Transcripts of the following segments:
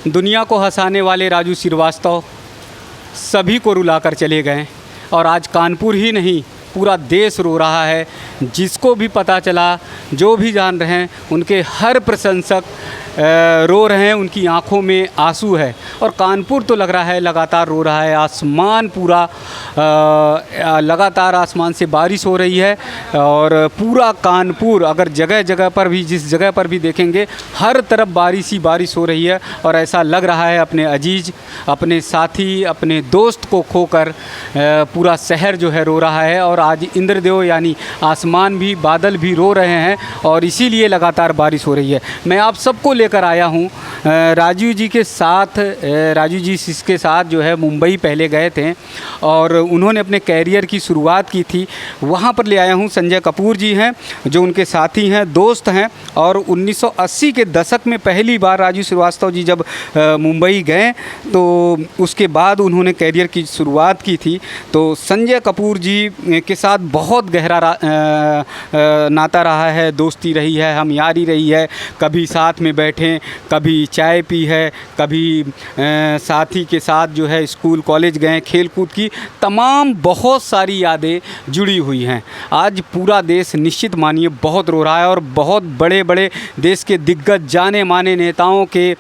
दुनिया को हंसाने वाले राजू श्रीवास्तव सभी को रुलाकर चले गए और आज कानपुर ही नहीं पूरा देश रो रहा है। जिसको भी पता चला, जो भी जान रहे हैं, उनके हर प्रशंसक रो रहे हैं, उनकी आंखों में आंसू है। और कानपुर तो लग रहा है लगातार रो रहा है। आसमान पूरा लगातार आसमान से बारिश हो रही है और पूरा कानपुर, अगर जगह जगह पर भी, जिस जगह पर भी देखेंगे, हर तरफ बारिश ही बारिश हो रही है। और ऐसा लग रहा है अपने अजीज, अपने साथी, अपने दोस्त को खोकर पूरा शहर जो है रो रहा है। और आज इंद्रदेव यानी आसमान भी, बादल भी रो रहे हैं और इसीलिए लगातार बारिश हो रही है। मैं आप सबको लेकर आया हूँ राजू जी के साथ। राजू जी इसके साथ जो है मुंबई पहले गए थे और उन्होंने अपने कैरियर की शुरुआत की थी। वहाँ पर ले आया हूँ। संजय कपूर जी हैं जो उनके साथी हैं, दोस्त हैं। और 1980 के दशक में पहली बार राजू श्रीवास्तव जी जब मुंबई गए तो उसके बाद उन्होंने कैरियर की शुरुआत की थी। तो संजय कपूर जी के साथ बहुत गहरा नाता रहा है, दोस्ती रही है, हम यारी रही है। कभी साथ में बैठे, कभी चाय पी है, कभी साथी के साथ जो है स्कूल कॉलेज गए, खेल कूद की तमाम बहुत सारी यादें जुड़ी हुई हैं। आज पूरा देश निश्चित मानिए बहुत रो रहा है और बहुत बड़े बड़े देश के दिग्गज, जाने माने नेताओं के,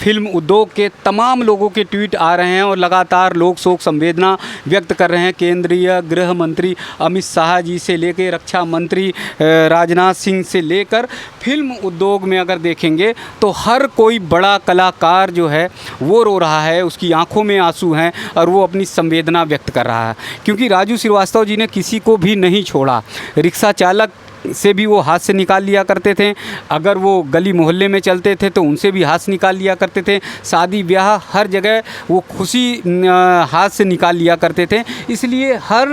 फिल्म उद्योग के तमाम लोगों के ट्वीट आ रहे हैं और लगातार लोग शोक संवेदना व्यक्त कर रहे हैं। केंद्रीय गृह मंत्री अमित शाह जी से लेकर रक्षा मंत्री राजनाथ सिंह से लेकर फिल्म उद्योग में अगर देखेंगे तो हर कोई बड़ा कलाकार जो है वो रो रहा है, उसकी आंखों में आंसू हैं और वो अपनी संवेदना व्यक्त कर रहा है। क्योंकि राजू श्रीवास्तव जी ने किसी को भी नहीं छोड़ा। रिक्शा चालक से भी वो हाथ से निकाल लिया करते थे, अगर वो गली मोहल्ले में चलते थे तो उनसे भी हाथ से निकाल लिया करते थे, शादी ब्याह हर जगह वो खुशी हाथ से निकाल लिया करते थे। इसलिए हर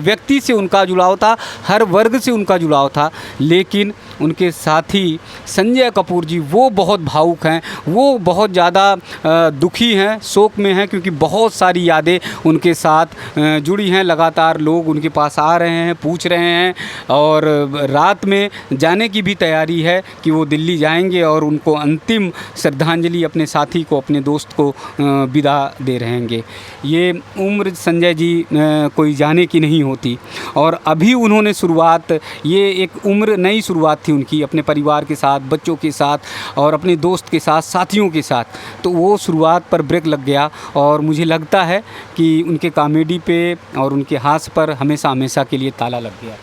व्यक्ति से उनका जुड़ाव था, हर वर्ग से उनका जुड़ाव था। लेकिन उनके साथी संजय कपूर जी वो बहुत भावुक हैं, वो बहुत ज़्यादा दुखी हैं, शोक में हैं, क्योंकि बहुत सारी यादें उनके साथ जुड़ी हैं। लगातार लोग उनके पास आ रहे हैं, पूछ रहे हैं और रात में जाने की भी तैयारी है कि वो दिल्ली जाएंगे और उनको अंतिम श्रद्धांजलि अपने साथी को, अपने दोस्त को विदा दे रहेंगे। ये उम्र संजय जी कोई जाने की नहीं होती और अभी उन्होंने शुरुआत, ये एक उम्र नई शुरुआत थी उनकी अपने परिवार के साथ, बच्चों के साथ और अपने दोस्त के साथ, साथियों के साथ। तो वो शुरुआत पर ब्रेक लग गया और मुझे लगता है कि उनके कॉमेडी पे और उनके हास्य पर हमेशा हमेशा के लिए ताला लग गया।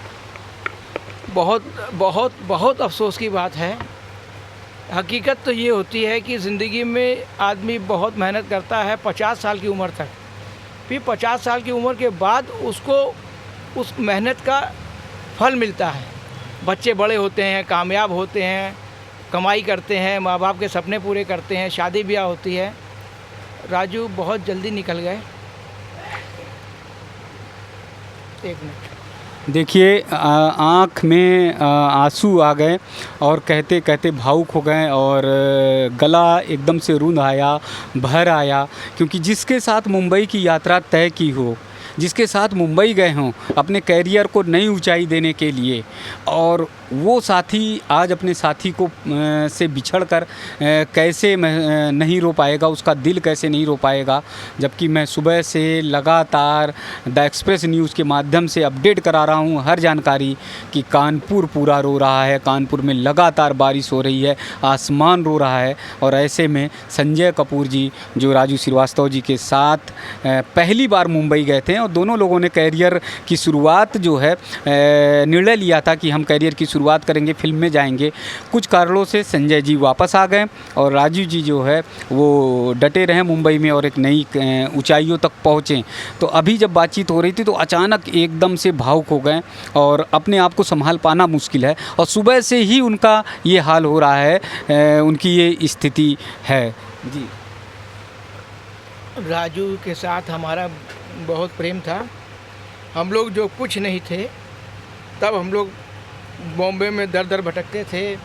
बहुत बहुत बहुत अफसोस की बात है। हकीकत तो ये होती है कि ज़िंदगी में आदमी बहुत मेहनत करता है 50 साल की उम्र तक, फिर 50 साल की उम्र के बाद उसको उस मेहनत का फल मिलता है। बच्चे बड़े होते हैं, कामयाब होते हैं, कमाई करते हैं, माँ बाप के सपने पूरे करते हैं, शादी ब्याह होती है। राजू बहुत जल्दी निकल गए। एक मिनट देखिए, आँख में आंसू आ गए और कहते कहते भावुक हो गए और गला एकदम से रूंध आया, भर आया। क्योंकि जिसके साथ मुंबई की यात्रा तय की हो, जिसके साथ मुंबई गए हों अपने कैरियर को नई ऊंचाई देने के लिए, और वो साथी आज अपने साथी को से बिछड़कर कैसे नहीं रो पाएगा, उसका दिल कैसे नहीं रो पाएगा। जबकि मैं सुबह से लगातार द एक्सप्रेस न्यूज़ के माध्यम से अपडेट करा रहा हूँ हर जानकारी कि कानपुर पूरा रो रहा है, कानपुर में लगातार बारिश हो रही है, आसमान रो रहा है। और ऐसे में संजय कपूर जी जो राजू श्रीवास्तव जी के साथ पहली बार मुंबई गए थे और दोनों लोगों ने कैरियर की शुरुआत जो है निर्णय लिया था कि हम कैरियर की शुरुआत करेंगे, फिल्म में जाएंगे। कुछ कारणों से संजय जी वापस आ गए और राजू जी जो है वो डटे रहे मुंबई में और एक नई ऊंचाइयों तक पहुँचे। तो अभी जब बातचीत हो रही थी तो अचानक एकदम से भावुक हो गए और अपने आप को संभाल पाना मुश्किल है और सुबह से ही उनका ये हाल हो रहा है, उनकी ये स्थिति है। जी, राजू के साथ हमारा बहुत प्रेम था। हम लोग जो कुछ नहीं थे तब हम लोग बॉम्बे में दर दर भटकते थे,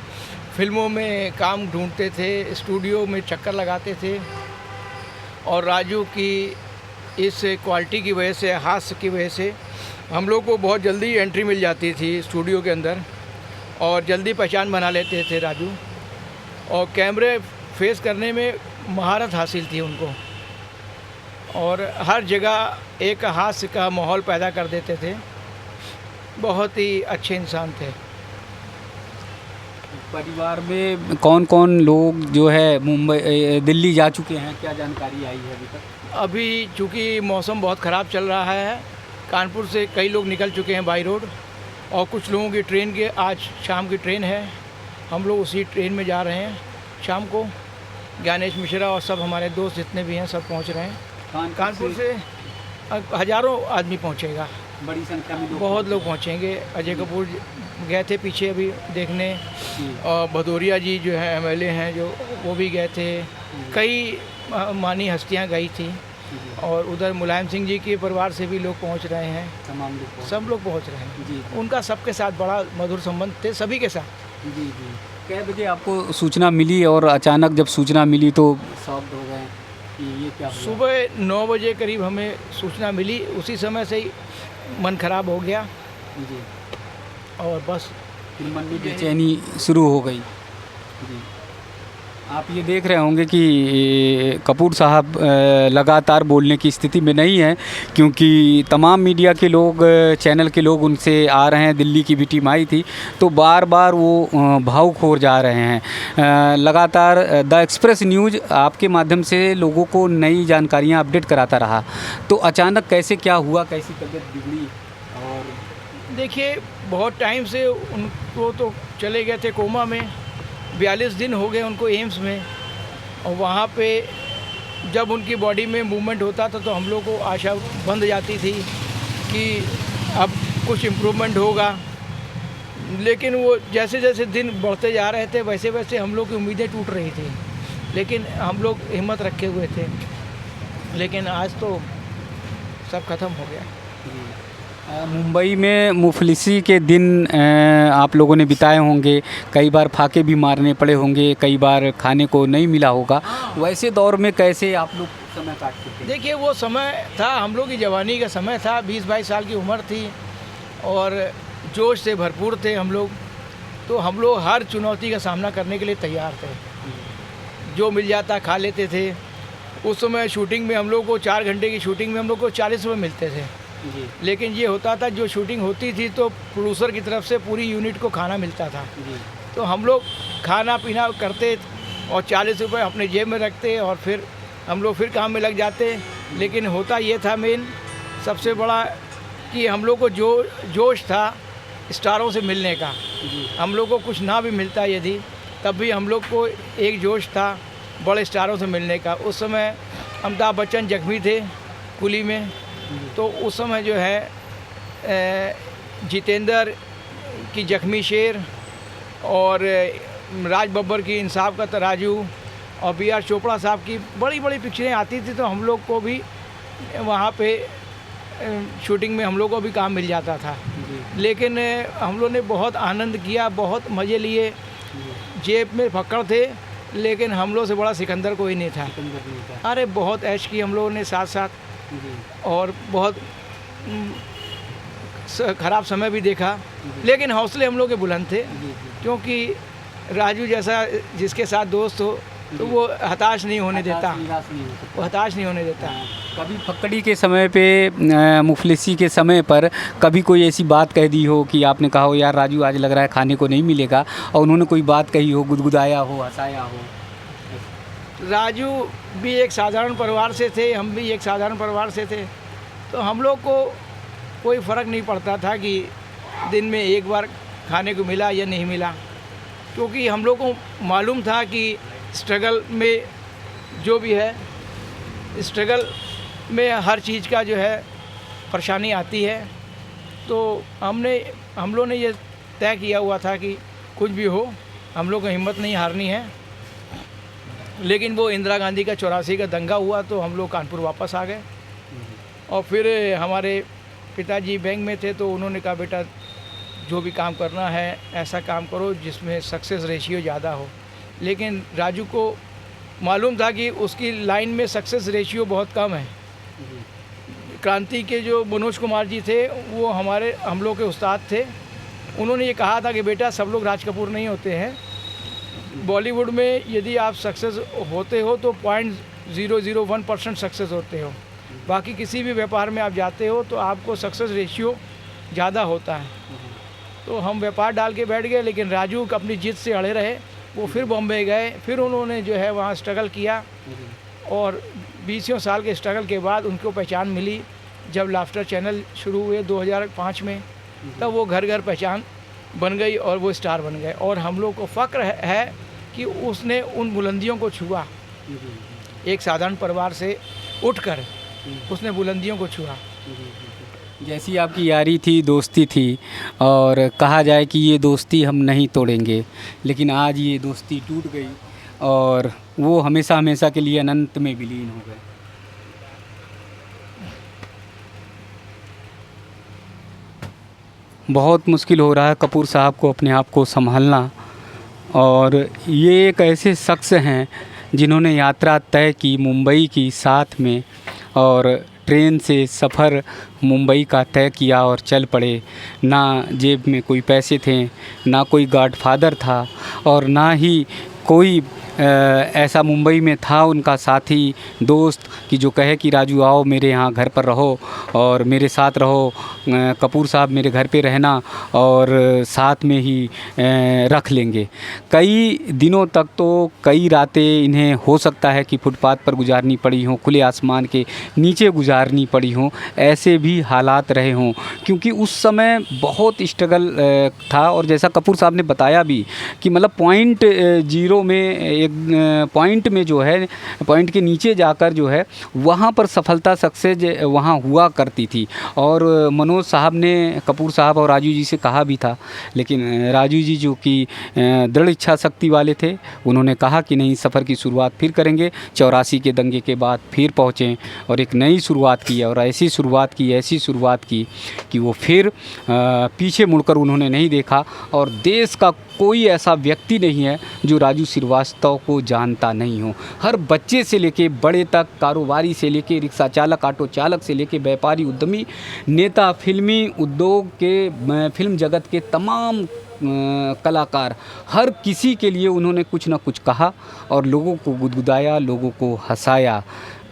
फिल्मों में काम ढूंढते थे, स्टूडियो में चक्कर लगाते थे। और राजू की इस क्वालिटी की वजह से, हास्य की वजह से हम लोग को बहुत जल्दी एंट्री मिल जाती थी स्टूडियो के अंदर और जल्दी पहचान बना लेते थे राजू। और कैमरे फेस करने में महारत हासिल थी उनको, और हर जगह एक हास्य का माहौल पैदा कर देते थे। बहुत ही अच्छे इंसान थे। परिवार में कौन कौन लोग जो है दिल्ली जा चुके हैं, क्या जानकारी आई है अभी तक? अभी चूँकि मौसम बहुत ख़राब चल रहा है, कानपुर से कई लोग निकल चुके हैं बाई रोड, और कुछ लोगों की ट्रेन के आज शाम की ट्रेन है, हम लोग उसी ट्रेन में जा रहे हैं शाम को। ज्ञानेश मिश्रा और सब हमारे दोस्त जितने भी हैं सब पहुंच रहे हैं। कानपुर से हज़ारों आदमी पहुंचेगा, बड़ी संख्या में बहुत लोग पहुंचेंगे। अजय कपूर गए थे पीछे अभी देखने, और भदौरिया जी जो है MLA हैं जो, वो भी गए थे। कई मानी हस्तियां गई थी, और उधर मुलायम सिंह जी के परिवार से भी लोग पहुंच रहे हैं, तमाम लोग सब लोग पहुंच रहे हैं। जी। उनका सबके साथ बड़ा मधुर संबंध थे, सभी के साथ। जी जी। कै बजे आपको सूचना मिली, और अचानक जब सूचना मिली तो शॉक्ड हो गए कि ये क्या हुआ? सुबह 9 बजे करीब हमें सूचना मिली, उसी समय से ही मन खराब हो गया, जी। और बस फिर मन में बेचैनी शुरू हो गई। जी। आप ये देख रहे होंगे कि कपूर साहब लगातार बोलने की स्थिति में नहीं है, क्योंकि तमाम मीडिया के लोग, चैनल के लोग उनसे आ रहे हैं। दिल्ली की भी टीम आई थी, तो बार बार वो भावुक हो जा रहे हैं। लगातार द एक्सप्रेस न्यूज़ आपके माध्यम से लोगों को नई जानकारियाँ अपडेट कराता रहा, तो अचानक कैसे क्या हुआ, कैसी तबीयत बिगड़ी? और देखिए, बहुत टाइम से उनको तो चले गए थे कोमा में, 42 दिन हो गए उनको एम्स में, और वहाँ पे जब उनकी बॉडी में मूवमेंट होता था तो हम लोग को आशा बंध जाती थी कि अब कुछ इम्प्रूवमेंट होगा, लेकिन वो जैसे जैसे दिन बढ़ते जा रहे थे वैसे वैसे हम लोग की उम्मीदें टूट रही थी, लेकिन हम लोग हिम्मत रखे हुए थे। लेकिन आज तो सब खत्म हो गया। मुंबई में मुफलिसी के दिन आप लोगों ने बिताए होंगे, कई बार फाके भी मारने पड़े होंगे, कई बार खाने को नहीं मिला होगा। वैसे दौर में कैसे आप लोग समय काटते थे? देखिए, वो समय था, हम लोग की जवानी का समय था, 20-22 साल की उम्र थी, और जोश से भरपूर थे हम लोग। तो हम लोग हर चुनौती का सामना करने के लिए तैयार थे, जो मिल जाता खा लेते थे। उस समय शूटिंग में हम लोग को 4 घंटे की शूटिंग में हम लोग को 40 रुपये मिलते थे। जी। लेकिन ये होता था, जो शूटिंग होती थी तो प्रोड्यूसर की तरफ से पूरी यूनिट को खाना मिलता था। जी। तो हम लोग खाना पीना करते और 40 रुपये अपने जेब में रखते, और फिर हम लोग फिर काम में लग जाते। लेकिन होता ये था मेन सबसे बड़ा कि हम लोग को जो जोश था स्टारों से मिलने का, हम लोग को कुछ ना भी मिलता यदि, तब भी हम लोग को एक जोश था बड़े स्टारों से मिलने का। उस समय अमिताभ बच्चन जख्मी थे कुली में, तो उस समय जो है जितेंद्र की जख्मी शेर, और राज बब्बर की इंसाफ का तराजू, और BR चोपड़ा साहब की बड़ी बड़ी पिक्चरें आती थी, तो हम लोग को भी वहाँ पे शूटिंग में हम लोग को भी काम मिल जाता था। लेकिन हम लोग ने बहुत आनंद किया, बहुत मज़े लिए, जेब में फक्कड़ थे, लेकिन हम लोग से बड़ा सिकंदर कोई नहीं था। अरे बहुत ऐश की हम लोगों ने साथ साथ, और बहुत ख़राब समय भी देखा, लेकिन हौसले हम लोग के बुलंद थे, क्योंकि राजू जैसा जिसके साथ दोस्त हो तो वो हताश नहीं होने देता, वो हताश नहीं होने देता। कभी फक्कड़ी के समय पे, मुफलिसी के समय पर कभी कोई ऐसी बात कह दी हो कि आपने कहा हो यार राजू आज लग रहा है खाने को नहीं मिलेगा, और उन्होंने कोई बात कही हो, गुदगुदाया हो, हंसाया हो? राजू भी एक साधारण परिवार से थे, हम भी एक साधारण परिवार से थे, तो हम लोग को कोई फ़र्क नहीं पड़ता था कि दिन में एक बार खाने को मिला या नहीं मिला, क्योंकि हम लोग को मालूम था कि स्ट्रगल में जो भी है, स्ट्रगल में हर चीज़ का जो है परेशानी आती है। तो हम लोग ने ये तय किया हुआ था कि कुछ भी हो हम लोग को हिम्मत नहीं हारनी है। लेकिन वो इंदिरा गांधी का 84 का दंगा हुआ तो हम लोग कानपुर वापस आ गए, और फिर हमारे पिताजी बैंक में थे, तो उन्होंने कहा बेटा जो भी काम करना है ऐसा काम करो जिसमें सक्सेस रेशियो ज़्यादा हो। लेकिन राजू को मालूम था कि उसकी लाइन में सक्सेस रेशियो बहुत कम है। क्रांति के जो मनोज कुमार जी थे वो हम लोग के उस्ताद थे, उन्होंने ये कहा था कि बेटा सब लोग राज कपूर नहीं होते हैं, बॉलीवुड में यदि आप सक्सेस होते हो तो 0.001% सक्सेस होते हो। बाकी किसी भी व्यापार में आप जाते हो तो आपको सक्सेस रेशियो ज़्यादा होता है। तो हम व्यापार डाल के बैठ गए, लेकिन राजू अपनी जिद से अड़े रहे। वो फिर बॉम्बे गए, फिर उन्होंने जो है वहाँ स्ट्रगल किया, और 20 साल के स्ट्रगल के बाद उनको पहचान मिली। जब लाफ्टर चैनल शुरू हुए 2005 में, तब वो घर घर पहचान बन गई और वो स्टार बन गए। और हम लोग को फ़क्र है कि उसने उन बुलंदियों को छुआ। एक साधारण परिवार से उठकर उसने बुलंदियों को छुआ। जैसी आपकी यारी थी, दोस्ती थी, और कहा जाए कि ये दोस्ती हम नहीं तोड़ेंगे, लेकिन आज ये दोस्ती टूट गई और वो हमेशा हमेशा के लिए अनंत में विलीन हो गए। बहुत मुश्किल हो रहा है कपूर साहब को अपने आप को संभालना। और ये एक ऐसे शख्स हैं जिन्होंने यात्रा तय की मुंबई की साथ में, और ट्रेन से सफ़र मुंबई का तय किया और चल पड़े। ना जेब में कोई पैसे थे, ना कोई गॉडफादर था, और ना ही कोई ऐसा मुंबई में था उनका साथी दोस्त कि जो कहे कि राजू आओ मेरे यहाँ घर पर रहो और मेरे साथ रहो, कपूर साहब मेरे घर पे रहना और साथ में ही रख लेंगे। कई दिनों तक तो कई रातें इन्हें हो सकता है कि फुटपाथ पर गुजारनी पड़ी हों, खुले आसमान के नीचे गुजारनी पड़ी हों, ऐसे भी हालात रहे हों, क्योंकि उस समय बहुत स्ट्रगल था। और जैसा कपूर साहब ने बताया भी कि मतलब पॉइंट जीरो में, पॉइंट में जो है, पॉइंट के नीचे जाकर जो है वहाँ पर सफलता सक्सेस वहाँ हुआ करती थी। और मनोज साहब ने कपूर साहब और राजू जी से कहा भी था, लेकिन राजू जी जो कि दृढ़ इच्छा शक्ति वाले थे, उन्होंने कहा कि नहीं, सफ़र की शुरुआत फिर करेंगे। 84 के दंगे के बाद फिर पहुँचे और एक नई शुरुआत की, और ऐसी शुरुआत की कि वो फिर पीछे मुड़कर उन्होंने नहीं देखा। और देश का कोई ऐसा व्यक्ति नहीं है जो राजू श्रीवास्तव को जानता नहीं हो। हर बच्चे से लेके बड़े तक, कारोबारी से लेके रिक्शा चालक, ऑटो चालक से लेके व्यापारी, उद्यमी, नेता, फिल्मी उद्योग के, फिल्म जगत के तमाम कलाकार, हर किसी के लिए उन्होंने कुछ ना कुछ कहा और लोगों को गुदगुदाया, लोगों को हंसाया।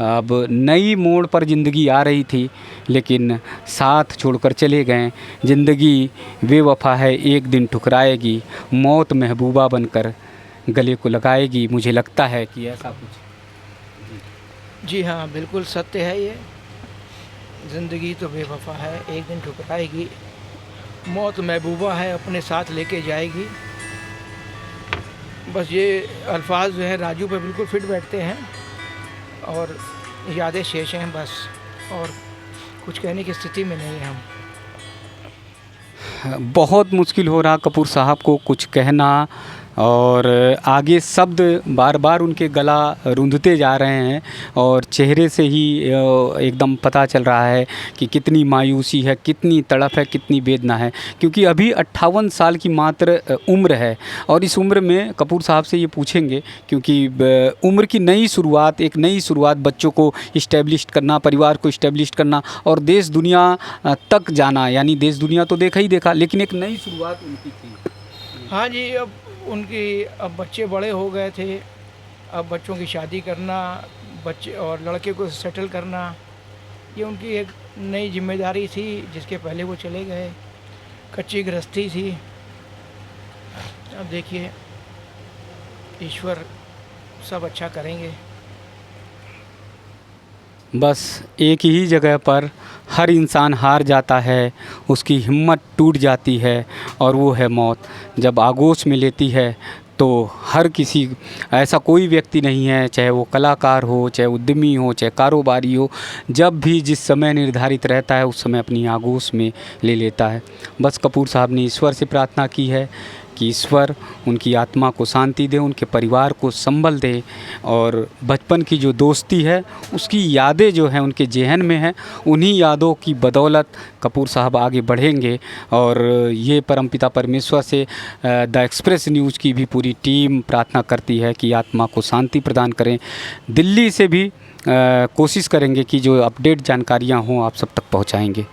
अब नई मोड़ पर ज़िंदगी आ रही थी, लेकिन साथ छोड़कर चले गए। ज़िंदगी बेवफा है, एक दिन ठुकराएगी, मौत महबूबा बनकर गले को लगाएगी। मुझे लगता है कि ऐसा कुछ। जी हाँ, बिल्कुल सत्य है ये। ज़िंदगी तो बेवफा है, एक दिन ठुकराएगी, मौत महबूबा है, अपने साथ लेके जाएगी। बस ये अल्फाज जो है राजू पे बिल्कुल फिट बैठते हैं और यादें शेष हैं बस, और कुछ कहने की स्थिति में नहीं हैं हम। बहुत मुश्किल हो रहा कपूर साहब को कुछ कहना, और आगे शब्द बार बार उनके गला रूंधते जा रहे हैं, और चेहरे से ही एकदम पता चल रहा है कि कितनी मायूसी है, कितनी तड़प है, कितनी वेदना है। क्योंकि अभी 58 साल की मात्र उम्र है, और इस उम्र में कपूर साहब से ये पूछेंगे, क्योंकि उम्र की नई शुरुआत, एक नई शुरुआत, बच्चों को इस्टेब्लिश करना, परिवार को इस्टेब्लिश करना और देश दुनिया तक जाना, यानी देश दुनिया तो देखा ही देखा, लेकिन एक नई शुरुआत उनकी थी। हाँ जी, अब बच्चे बड़े हो गए थे, अब बच्चों की शादी करना, बच्चे और लड़के को सेटल करना, ये उनकी एक नई जिम्मेदारी थी जिसके पहले वो चले गए। कच्ची गृहस्थी थी। अब देखिए, ईश्वर सब अच्छा करेंगे। बस एक ही जगह पर हर इंसान हार जाता है, उसकी हिम्मत टूट जाती है, और वो है मौत। जब आगोश में लेती है तो हर किसी, ऐसा कोई व्यक्ति नहीं है, चाहे वो कलाकार हो, चाहे उद्यमी हो, चाहे कारोबारी हो, जब भी जिस समय निर्धारित रहता है उस समय अपनी आगोश में ले लेता है। बस कपूर साहब ने ईश्वर से प्रार्थना की है कि ईश्वर उनकी आत्मा को शांति दे, उनके परिवार को संबल दे, और बचपन की जो दोस्ती है उसकी यादें जो हैं उनके ज़हन में हैं, उन्हीं यादों की बदौलत कपूर साहब आगे बढ़ेंगे। और ये परमपिता परमेश्वर से द एक्सप्रेस न्यूज़ की भी पूरी टीम प्रार्थना करती है कि आत्मा को शांति प्रदान करें। दिल्ली से भी कोशिश करेंगे कि जो अपडेट जानकारियाँ हों आप सब तक पहुँचाएँगे।